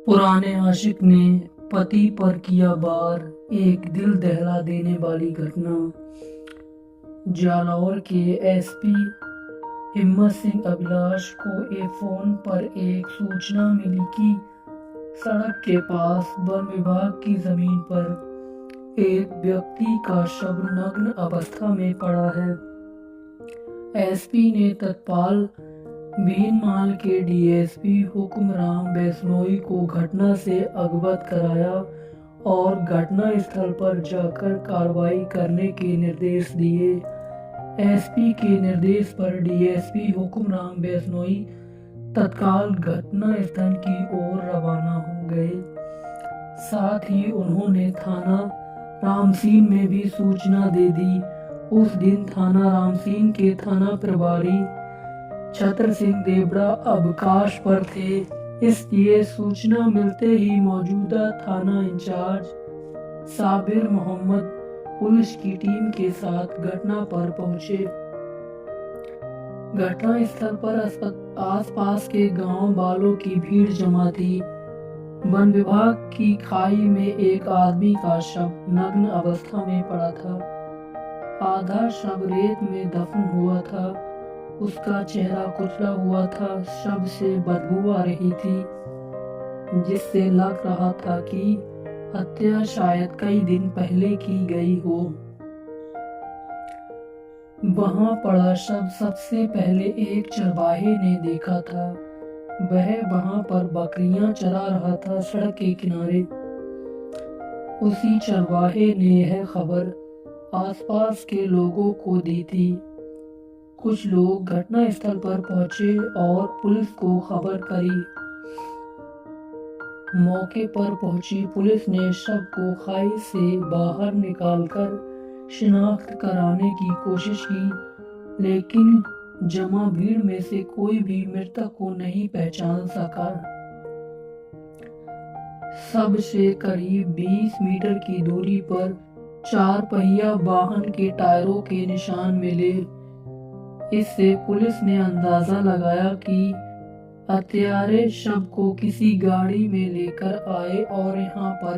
पुराने आशिक ने पति पर किया वार, एक दिल दहला देने वाली घटना। जालौर के एसपी हिम्मत सिंह अभिलाष को एक फोन पर एक सूचना मिली कि सड़क के पास वन विभाग की जमीन पर एक व्यक्ति का शव नग्न अवस्था में पड़ा है। एसपी ने तत्काल भीनमाल के डीएसपी हुक्मराम बिश्नोई को घटना से अवगत कराया और घटना स्थल पर जाकर कार्रवाई करने के निर्देश दिए। एसपी के निर्देश पर डीएसपी हुक्मराम बिश्नोई तत्काल घटना स्थल की ओर रवाना हो गए। साथ ही उन्होंने थाना रामसीन में भी सूचना दे दी। उस दिन थाना रामसीन के थाना प्रभारी छत्र सिंह देवड़ा अवकाश पर थे, इसलिए सूचना मिलते ही मौजूदा थाना इंचार्ज साबिर मोहम्मद पुलिस की टीम के साथ घटना पर पहुंचे। घटना स्थल पर आसपास के गांव वालों की भीड़ जमा थी। वन विभाग की खाई में एक आदमी का शव नग्न अवस्था में पड़ा था। आधा शव रेत में दफन हुआ था। उसका चेहरा कुचला हुआ था। शव से बदबू आ रही थी, जिससे लग रहा था कि हत्या शायद कई दिन पहले की गई हो। वहां पड़ा शव सबसे पहले एक चरवाहे ने देखा था। वह वहां पर बकरियां चरा रहा था सड़क के किनारे। उसी चरवाहे ने यह खबर आसपास के लोगों को दी थी। कुछ लोग घटना स्थल पर पहुंचे और पुलिस को खबर करी। मौके पर पहुंची पुलिस ने शव को खाई से बाहर निकालकर शिनाख्त कराने की कोशिश की, लेकिन जमा भीड़ में से कोई भी मृतक को नहीं पहचान सका। शव से करीब 20 मीटर की दूरी पर 4 पहिया वाहन के टायरों के निशान मिले। इससे पुलिस ने अंदाजा लगाया कि हत्यारे शव को किसी गाड़ी में लेकर आए और यहाँ पर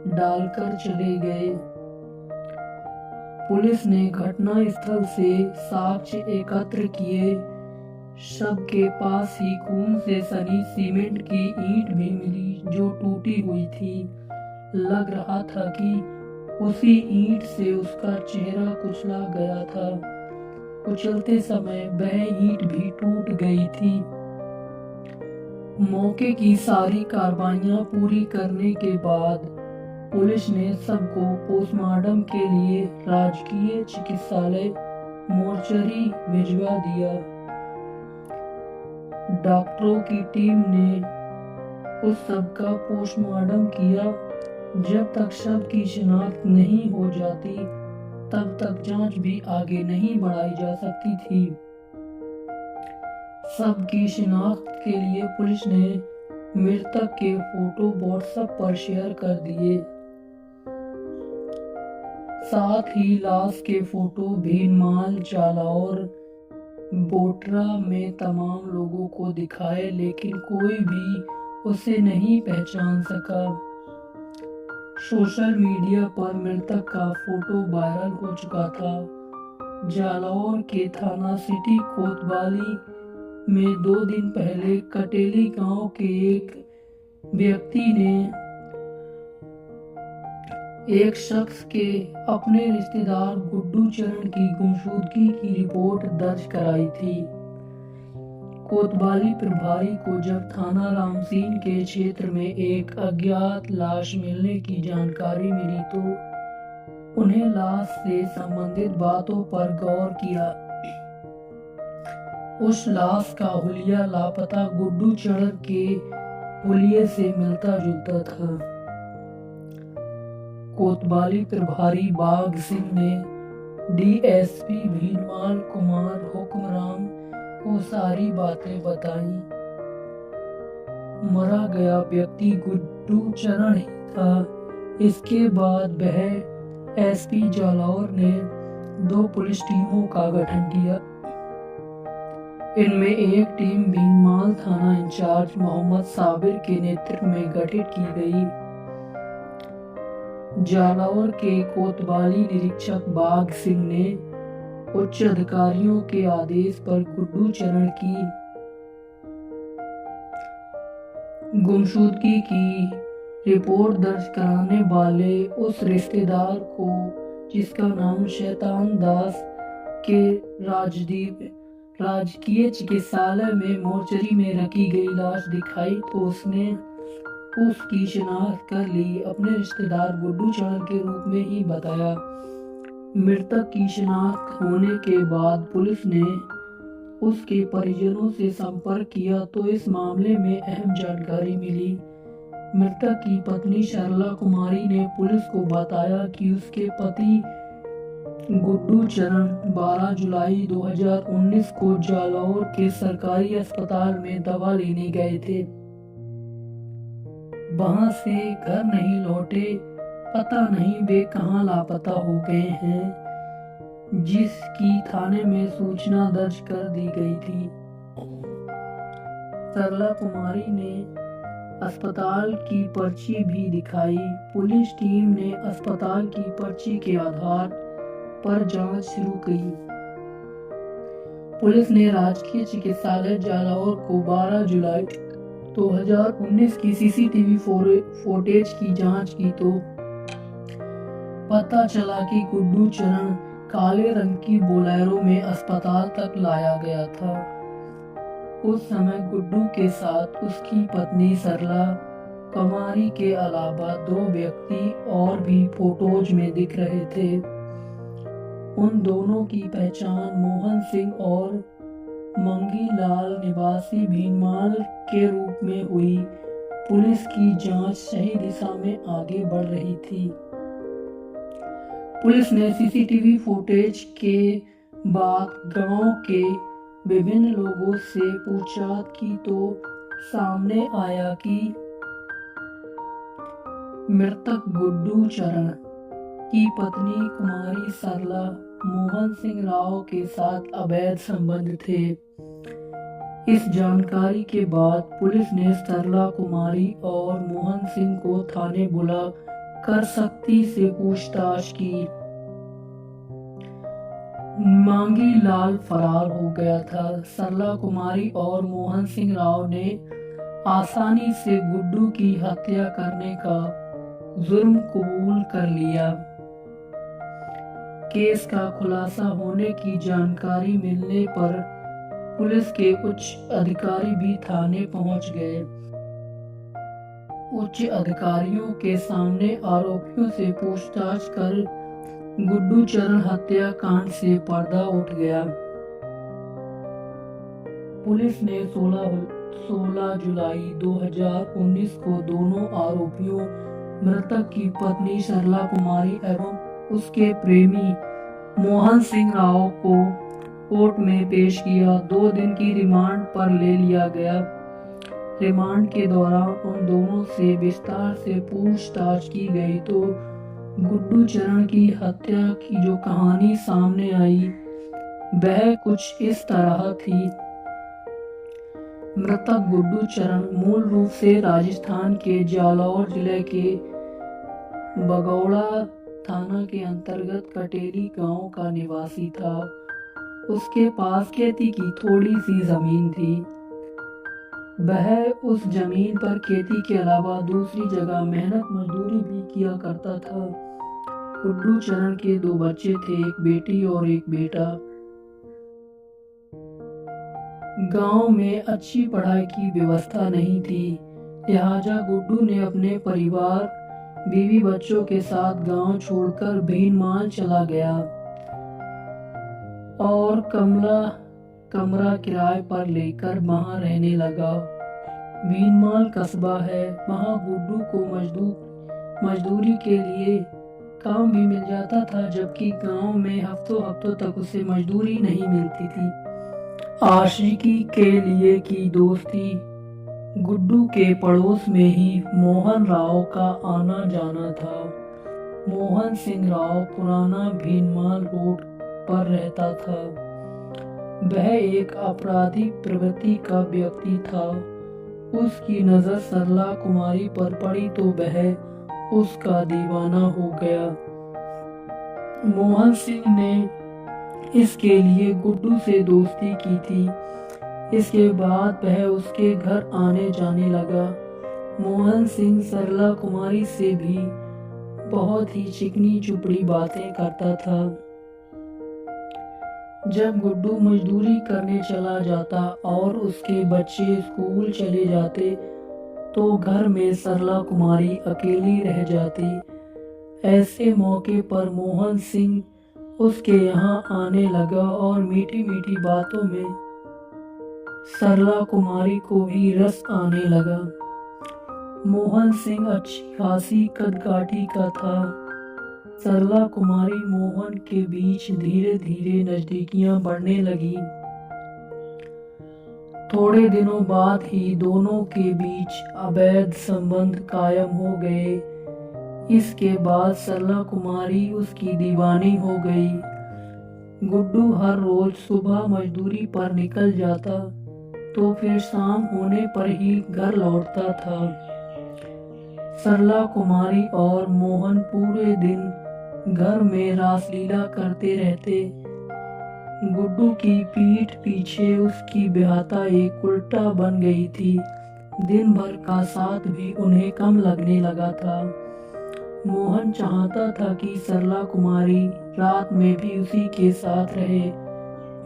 डालकर चले गए। पुलिस ने घटना स्थल से साक्ष्य एकत्र किए। शव के पास ही खून से सनी सीमेंट की ईंट भी मिली, जो टूटी हुई थी। लग रहा था कि उसी ईंट से उसका चेहरा कुचला गया था। कुचलते समय वह ईंट भी टूट गई थी। मौके की सारी कार्रवाइयां पूरी करने के बाद पुलिस ने सबको पोस्टमार्टम के लिए राजकीय चिकित्सालय मोर्चरी भिजवा दिया। डॉक्टरों की टीम ने उस सब का पोस्टमार्टम किया। जब तक शव की शिनाख्त नहीं हो जाती तब तक जांच भी आगे नहीं बढ़ाई जा सकती थी। शव की शिनाख्त के लिए पुलिस ने मृतक के फोटो व्हाट्सएप पर शेयर कर दिए। साथ ही लाश के फोटो भीनमाल, जालौर, बोटरा में तमाम लोगों को दिखाए, लेकिन कोई भी उसे नहीं पहचान सका। सोशल मीडिया पर मृतक का फोटो वायरल हो चुका था। जालौर के थाना सिटी कोतवाली में 2 दिन पहले कटेली गांव के एक व्यक्ति ने एक शख्स के अपने रिश्तेदार गुड्डू चरण की गुमशुदगी की रिपोर्ट दर्ज कराई थी। कोतवाली प्रभारी को जब थाना रामसीन के क्षेत्र में एक अज्ञात लाश मिलने की जानकारी मिली तो उन्हें लाश से संबंधित बातों पर गौर किया। उस लाश का हुलिया लापता गुड्डू चरण के हुलिये से मिलता जुलता था। कोतवाली प्रभारी बाघ सिंह ने डीएसपी भीनमाल कुमार हुक्मराम को सारी बातें बताई। मरा गया व्यक्ति गुड्डू चरण ही था। इसके बाद वह एसपी जालौर ने 2 पुलिस टीमों का गठन किया। इनमें एक टीम भीनमाल थाना इंचार्ज मोहम्मद साबिर के नेतृत्व में गठित की गई। जालौर के कोतवाली निरीक्षक बाघ सिंह ने उच्च अधिकारियों के आदेश पर गुड्डू चरण की गुमशुदगी की रिपोर्ट दर्ज कराने वाले उस रिश्तेदार को, जिसका नाम शैतान दास, के राजकीय चिकित्सालय में मोर्चरी में रखी गई लाश दिखाई तो उसने उसकी शिनाख्त कर ली। अपने रिश्तेदार गुड्डू चरण के रूप में ही बताया। मृतक की शिनाख्त होने के बाद पुलिस ने उसके परिजनों से संपर्क किया तो इस मामले में अहम जानकारी मिली। मृतक की पत्नी सरला कुमारी ने पुलिस को बताया कि उसके पति गुड्डू चरण 12 जुलाई 2019 को जालौर के सरकारी अस्पताल में दवा लेने गए थे। वहां से घर नहीं लौटे, पता नहीं वे कहां लापता हो गए हैं, जिसकी थाने में सूचना दर्ज कर दी गई थी। सरला कुमारी ने अस्पताल की पर्ची भी दिखाई। पुलिस टीम ने अस्पताल की पर्ची के आधार पर जांच शुरू की। पुलिस ने राजकीय चिकित्सालय जालौर को 12 जुलाई 2019 की सीसीटीवी फुटेज की जांच की तो पता चला कि गुड्डू चरण काले रंग की बोलेरो में अस्पताल तक लाया गया था। उस समय गुड्डू के साथ उसकी पत्नी सरला कुमारी के अलावा 2 व्यक्ति और भी फोटोज में दिख रहे थे। उन दोनों की पहचान मोहन सिंह और मंगी लाल निवासी भीनमाल के रूप में हुई। पुलिस की जांच सही दिशा में आगे बढ़ रही थी। पुलिस ने सीसीटीवी फुटेज के बाद गांव के विभिन्न लोगों से पूछताछ की तो सामने आया कि मृतक गुड्डू चरण की पत्नी कुमारी सरला मोहन सिंह राव के साथ अवैध संबंध थे। इस जानकारी के बाद पुलिस ने सरला कुमारी और मोहन सिंह को थाने बुला कर सख्ती से पूछताछ की। मांगी लाल फरार हो गया था। सरला कुमारी और मोहन सिंह राव ने आसानी से गुड्डू की हत्या करने का जुर्म कबूल कर लिया। केस का खुलासा होने की जानकारी मिलने पर पुलिस के उच्च अधिकारी भी थाने पहुंच गए। उच्च अधिकारियों के सामने आरोपियों से पूछताछ कर गुड्डू चरण हत्याकांड से पर्दा उठ गया। पुलिस ने 16 जुलाई 2019 को दोनों आरोपियों मृतक की पत्नी सरला कुमारी एवं उसके प्रेमी मोहन सिंह राव को कोर्ट में पेश किया। 2 दिन की रिमांड पर ले लिया गया। रिमांड के दौरान उन दोनों से विस्तार से पूछताछ की गई तो गुड्डू चरण की हत्या की जो कहानी सामने आई वह कुछ इस तरह थी। मृतक गुड्डू चरण मूल रूप से राजस्थान के जालौर जिले के बगौड़ा थाना के अंतर्गत कटेली गांव का निवासी था। उसके पास खेती की थोड़ी सी जमीन थी। वह उस जमीन पर खेती के अलावा दूसरी जगह मेहनत मजदूरी भी किया करता था। गुड्डू चरण के 2 बच्चे थे, एक बेटी और एक बेटा। गांव में अच्छी पढ़ाई की व्यवस्था नहीं थी, लिहाजा गुड्डू ने अपने परिवार, बीवी बच्चों के साथ गांव छोड़कर भीनमाल चला गया और कमरा किराए पर लेकर वहां रहने लगा। भीनमाल कस्बा है, वहां गुड्डू को मजदूरी के लिए काम भी मिल जाता था, जबकि गांव में हफ्तों तक उसे मजदूरी नहीं मिलती थी। आशिकी के लिए की दोस्ती। गुड्डू के पड़ोस में ही मोहन राव का आना जाना था। मोहन सिंह राव पुराना भीनमाल रोड पर रहता था। वह एक आपराधिक प्रवृत्ति का व्यक्ति था। उसकी नजर सरला कुमारी पर पड़ी तो वह उसका दीवाना हो गया। मोहन सिंह ने इसके लिए गुड्डू से दोस्ती की थी। इसके बाद वह उसके घर आने जाने लगा। मोहन सिंह सरला कुमारी से भी बहुत ही चिकनी चुपड़ी बातें करता था। जब गुड्डू मजदूरी करने चला जाता और उसके बच्चे स्कूल चले जाते तो घर में सरला कुमारी अकेली रह जाती। ऐसे मौके पर मोहन सिंह उसके यहाँ आने लगा और मीठी मीठी बातों में सरला कुमारी को भी रस आने लगा। मोहन सिंह अच्छी खासी कदकाठी का था। सरला कुमारी मोहन के बीच धीरे धीरे नजदीकियां बढ़ने लगी। थोड़े दिनों बाद ही दोनों के बीच अवैध संबंध कायम हो गए। इसके बाद सरला कुमारी उसकी दीवानी हो गई। गुड्डू हर रोज सुबह मजदूरी पर निकल जाता तो फिर शाम होने पर ही घर लौटता था। सरला कुमारी और मोहन पूरे दिन घर में रासलीला करते रहते। गुड्डू की पीठ पीछे उसकी ब्याहता एक उल्टा बन गई थी। दिन भर का साथ भी उन्हें कम लगने लगा था। मोहन चाहता था कि सरला कुमारी रात में भी उसी के साथ रहे,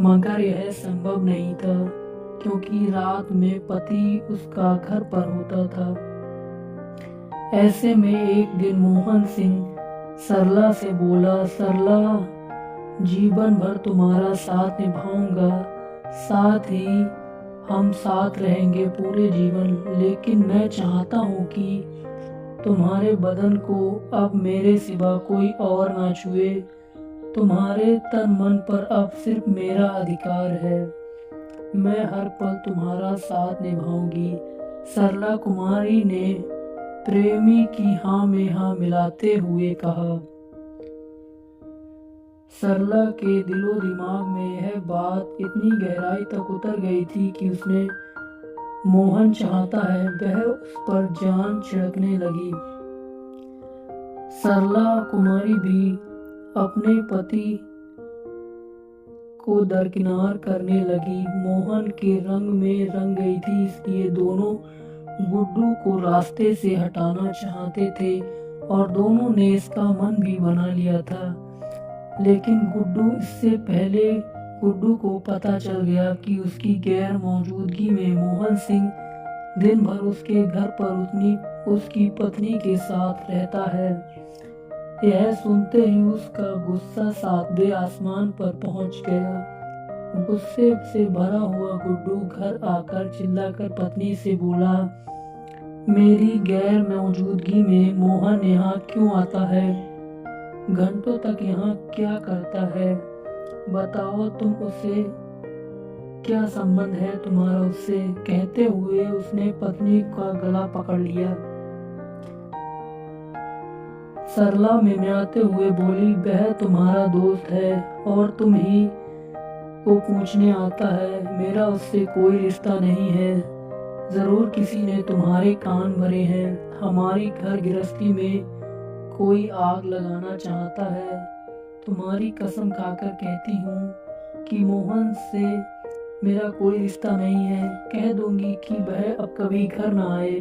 मगर यह संभव नहीं था क्योंकि रात में पति उसका घर पर होता था। ऐसे में एक दिन मोहन सिंह सरला से बोला, सरला, जीवन भर तुम्हारा साथ निभाऊंगा, साथ ही हम साथ रहेंगे पूरे जीवन, लेकिन मैं चाहता हूँ कि तुम्हारे बदन को अब मेरे सिवा कोई और ना छुए। तुम्हारे तन मन पर अब सिर्फ मेरा अधिकार है। मैं हर पल तुम्हारा साथ निभाऊंगी। सरला कुमारी ने प्रेमी की हाँ में हाँ मिलाते हुए कहा। सरला के दिलो दिमाग में यह बात इतनी गहराई तक उतर गई थी कि उसने मोहन चाहता है वह उस पर जान छिड़कने लगी। सरला कुमारी भी अपने पति को दरकिनार करने लगी। मोहन के रंग में रंग गई थी, इसलिए दोनों गुड्डू को रास्ते से हटाना चाहते थे और दोनों ने इसका मन भी बना लिया था। लेकिन इससे पहले गुड्डू को पता चल गया कि उसकी गैर मौजूदगी में मोहन सिंह दिन भर उसके घर पर उसकी पत्नी के साथ रहता है। यह सुनते ही उसका गुस्सा सातवें आसमान पर पहुंच गया। गुस्से से भरा हुआ गुड्डू घर आकर चिल्लाकर पत्नी से बोला, मेरी गैर मौजूदगी में मोहन यहाँ क्यों आता है? घंटों तक यहाँ क्या करता है? बताओ, तुम उसे क्या संबंध है तुम्हारा उससे? कहते हुए उसने पत्नी का गला पकड़ लिया। सरला मिमियाते हुए बोली, वह तुम्हारा दोस्त है और तुम ही को पूछने आता है। मेरा उससे कोई रिश्ता नहीं है। जरूर किसी ने तुम्हारे कान भरे हैं। हमारी घर गृहस्थी में कोई आग लगाना चाहता है। तुम्हारी कसम खाकर कहती हूँ कि मोहन से मेरा कोई रिश्ता नहीं है। कह दूंगी कि वह अब कभी घर ना आए।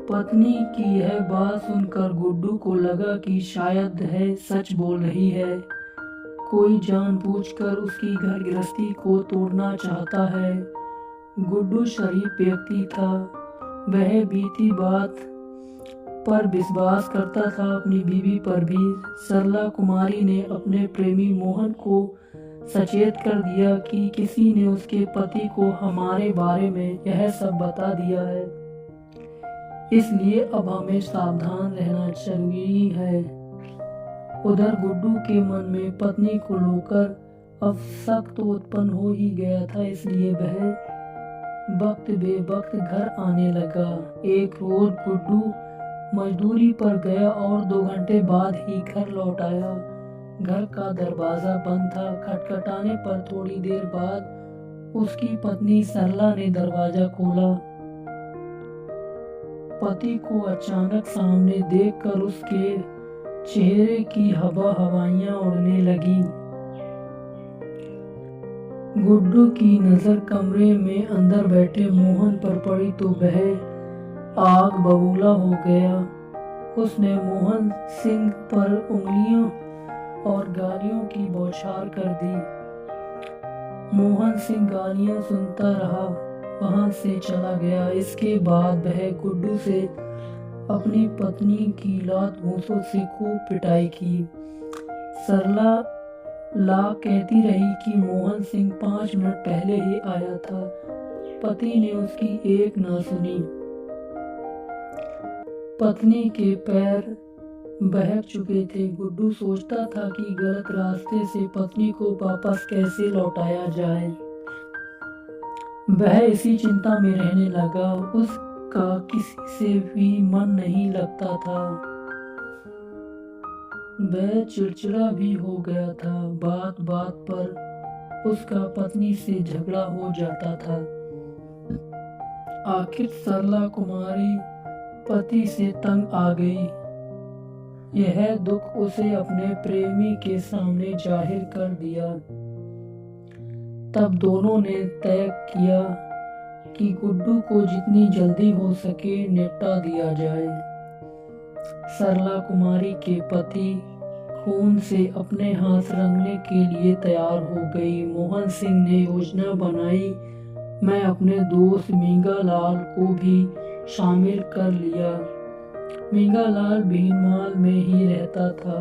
पत्नी की यह बात सुनकर गुड्डू को लगा कि शायद है सच बोल रही है। कोई जानबूझकर उसकी घर गृहस्थी को तोड़ना चाहता है। गुड्डू शरीफ व्यक्ति था। वह बीती बात पर विश्वास करता था, अपनी बीवी पर भी। सरला कुमारी ने अपने प्रेमी मोहन को सचेत कर दिया कि किसी ने उसके पति को हमारे बारे में यह सब बता दिया है, इसलिए अब हमें सावधान रहना जरूरी है। उधर गुड्डू के मन में पत्नी को लेकर अब शक तो उत्पन्न हो ही गया था, इसलिए वह वक्त बेवक्त घर आने लगा। एक रोज गुड्डू मजदूरी पर गया और 2 घंटे बाद ही घर लौट आया। घर का दरवाजा बंद था। खटखटाने पर थोड़ी देर बाद उसकी पत्नी सरला ने दरवाजा खोला। पति को अचानक सामने देखकर उसके चेहरे की हवाइयां उड़ने लगी। गुड्डू की नजर कमरे में अंदर बैठे मोहन पर पड़ी तो वह आग बबूला हो गया। उसने मोहन सिंह पर उंगलियों और गालियों की बौछार कर दी। मोहन सिंह गालियां सुनता रहा, वहां से चला गया। इसके बाद वह गुड्डू से अपनी पत्नी की लात घूंसों से खूब पिटाई की। सरला कहती रही कि मोहन सिंह 5 मिनट पहले ही आया था। पति ने उसकी एक ना सुनी। पत्नी के पैर बहक चुके थे। गुड्डू सोचता था कि गलत रास्ते से पत्नी को वापस कैसे लौटाया जाए। वह इसी चिंता में रहने लगा। उसका किसी से भी मन नहीं लगता था। वह चिड़चिड़ा भी हो गया था। बात बात पर उसका पत्नी से झगड़ा हो जाता था। आखिर सरला कुमारी पति से तंग आ गई। यह दुख उसे अपने प्रेमी के सामने जाहिर कर दिया। तब दोनों ने तय किया कि गुड्डू को जितनी जल्दी हो सके निपटा दिया जाए। सरला कुमारी के पति खून से अपने हाथ रंगने के लिए तैयार हो गई। मोहन सिंह ने योजना बनाई। मैं अपने दोस्त मींगालाल को भी शामिल कर लिया। मींगालाल भीनमाल में ही रहता था।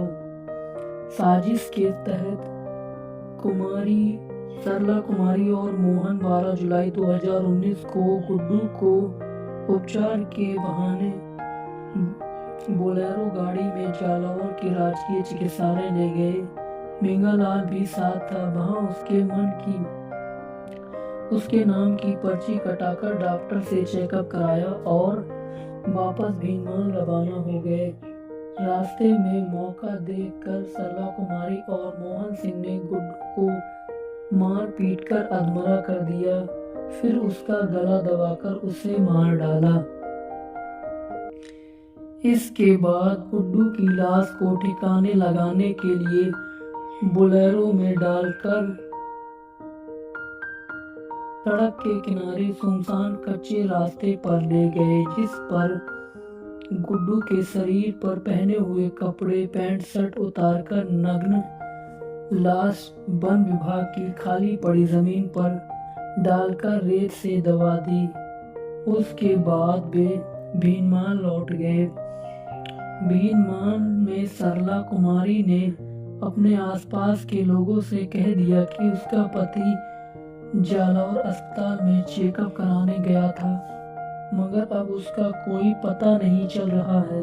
साजिश के तहत सरला कुमारी और मोहन 12 जुलाई 2019 को गुड्डू को उपचार के बहाने बोलेरो गाड़ी में जालौर के राजकीय चिकित्सालय ले गए। मींगालाल भी साथ था। वहां उसके नाम की पर्ची कटाकर डॉक्टर से चेकअप कराया और वापस भीनमाल रवाना हो गए। रास्ते में मौका देखकर सरला कुमारी और मोहन सिंह ने गुड्डू को मार पीट कर अधमरा कर दिया। फिर उसका गला दबाकर उसे मार डाला। इसके बाद गुड्डू की लाश को ठिकाने लगाने के लिए बोलेरो में डालकर सड़क के किनारे सुनसान कच्चे रास्ते पर ले गए, जिस पर गुड्डू के शरीर पर पहने हुए कपड़े पैंट शर्ट उतारकर नग्न लाश वन विभाग की खाली पड़ी जमीन पर डालकर रेत से दबा दी। उसके बाद वे भीनमाल लौट गए। भीनमाल में सरला कुमारी ने अपने आसपास के लोगों से कह दिया कि उसका पति जालौर अस्पताल में चेकअप कराने गया था, मगर अब उसका कोई पता नहीं चल रहा है।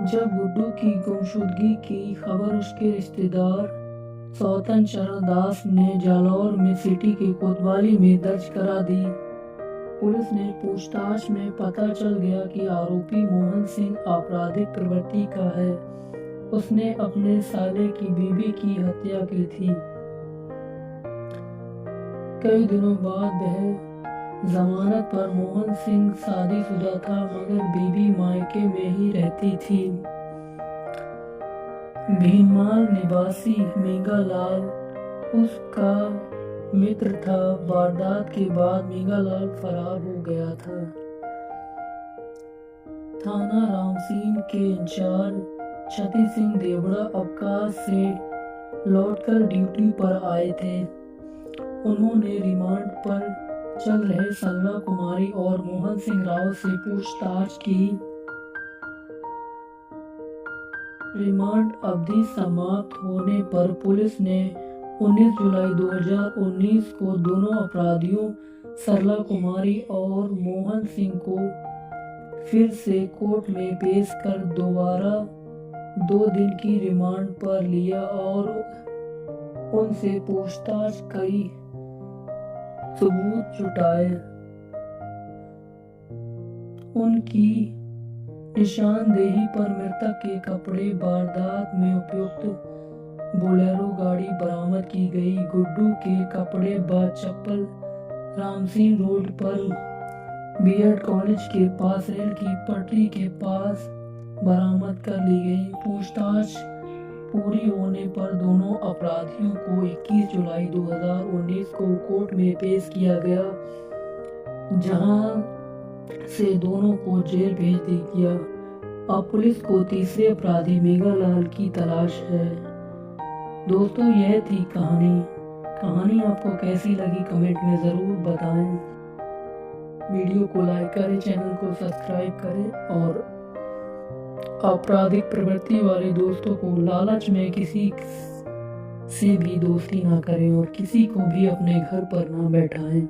जब गुड्डू की गुमशुदगी की खबर उसके रिश्तेदार सौतन चरण दास ने जालौर में सिटी के कोतवाली में दर्ज करा दी। पुलिस ने पूछताछ में पता चल गया कि आरोपी मोहन सिंह आपराधिक प्रवृत्ति का है। उसने अपने साले की बीवी की हत्या की थी। कई दिनों बाद वह जमानत पर मोहन सिंह शादीशुदा था, मगर बीवी मायके में ही रहती थी। भीनमाल निवासी मींगालाल उसका मित्र था। वारदात के बाद मींगालाल फरार हो गया था। थाना रामसीन के इंचार्ज छति सिंह देवड़ा अवकाश से लौटकर ड्यूटी पर आए थे। उन्होंने रिमांड पर चल रहे सरला कुमारी और मोहन सिंह राव से पूछताछ की। रिमांड अवधि समाप्त होने पर पुलिस ने 19 जुलाई 2019 को दोनों अपराधियों सरला कुमारी और मोहन सिंह को फिर से कोर्ट में पेश कर दोबारा 2 दिन की रिमांड पर लिया और उनसे पूछताछ कई सबूत जुटाए। उनकी निशानदेही पर मृतक के कपड़े, वारदात में उपयुक्त बोलेरो गाड़ी बरामद की गई। गुड्डू के कपड़े व चप्पल रामसिंह रोड पर बीएड कॉलेज के पास रेल की पटरी के पास बरामद कर ली गई। पूछताछ पूरी होने पर दोनों अपराधियों को 21 जुलाई 2019 को कोर्ट में पेश किया गया, जहां से दोनों को जेल भेज दिया गया। अब पुलिस को तीसरे अपराधी मेघालाल की तलाश है। दोस्तों, यह थी कहानी आपको कैसी लगी कमेंट में ज़रूर बताएं। वीडियो को लाइक करें, चैनल को सब्सक्राइब करें और आपराधिक प्रवृत्ति वाले दोस्तों को लालच में किसी से भी दोस्ती ना करें और किसी को भी अपने घर पर ना बैठाएं।